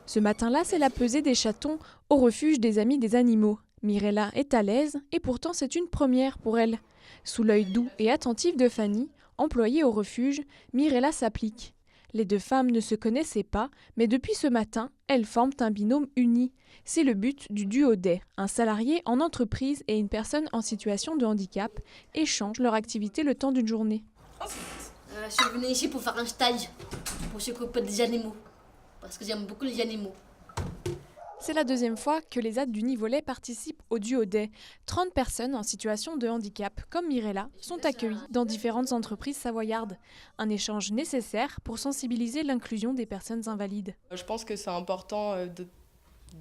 Ce matin-là, c'est la pesée des chatons au refuge des amis des animaux. Mirella est à l'aise et pourtant c'est une première pour elle. Sous l'œil doux et attentif de Fanny, employée au refuge, Mirella s'applique. Les deux femmes ne se connaissaient pas, mais depuis ce matin, elles forment un binôme uni. C'est le but du duo Day. Un salarié en entreprise et une personne en situation de handicap échangent leur activité le temps d'une journée. Je suis venue ici pour faire un stage, pour s'occuper des animaux, parce que j'aime beaucoup les animaux. C'est la deuxième fois que les ZAD du Nivolais participent au duo Day. 30 personnes en situation de handicap, comme Mirella, sont accueillies dans différentes entreprises savoyardes. Un échange nécessaire pour sensibiliser l'inclusion des personnes invalides. Je pense que c'est important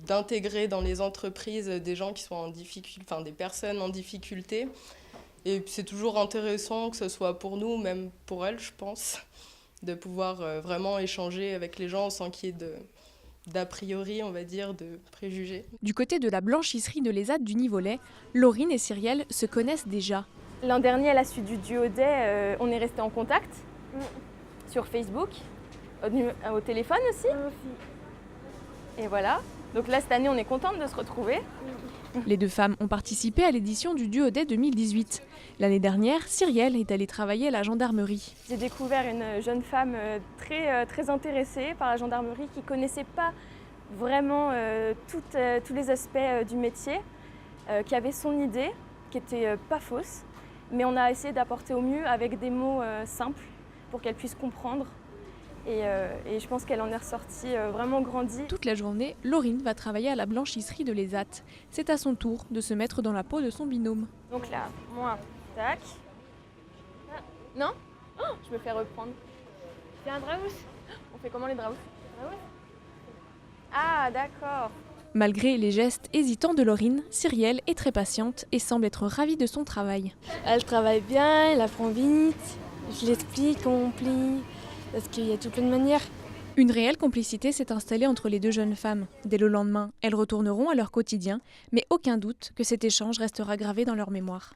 d'intégrer dans les entreprises des gens qui sont en difficulté, enfin des personnes en difficulté. Et c'est toujours intéressant, que ce soit pour nous, même pour elles, je pense, de pouvoir vraiment échanger avec les gens sans qu'il y ait d'a priori, on va dire, de préjugés. Du côté de la blanchisserie de l'ESAD du Nivolais, Laurine et Cyrielle se connaissent déjà. L'an dernier, à la suite du duo Day, on est resté en contact sur Facebook, au téléphone aussi. Et voilà. Donc là, cette année, on est contente de se retrouver. Les deux femmes ont participé à l'édition du duo Day 2018. L'année dernière, Cyrielle est allée travailler à la gendarmerie. J'ai découvert une jeune femme très intéressée par la gendarmerie qui ne connaissait pas vraiment tous les aspects du métier, qui avait son idée, qui n'était pas fausse. Mais on a essayé d'apporter au mieux avec des mots simples pour qu'elle puisse comprendre. Et je pense qu'elle en est ressortie vraiment grandie. Toute la journée, Laurine va travailler à la blanchisserie de l'ESAT. C'est à son tour de se mettre dans la peau de son binôme. Donc là, moi, tac. Ah, non, je me fais reprendre. C'est un draus. On fait comment les draus? Ah, d'accord. Malgré les gestes hésitants de Laurine, Cyrielle est très patiente et semble être ravie de son travail. Elle travaille bien, elle apprend vite. Je l'explique, on plie. Parce qu'il y a tout plein de manières. Une réelle complicité s'est installée entre les deux jeunes femmes. Dès le lendemain, elles retourneront à leur quotidien, mais aucun doute que cet échange restera gravé dans leur mémoire.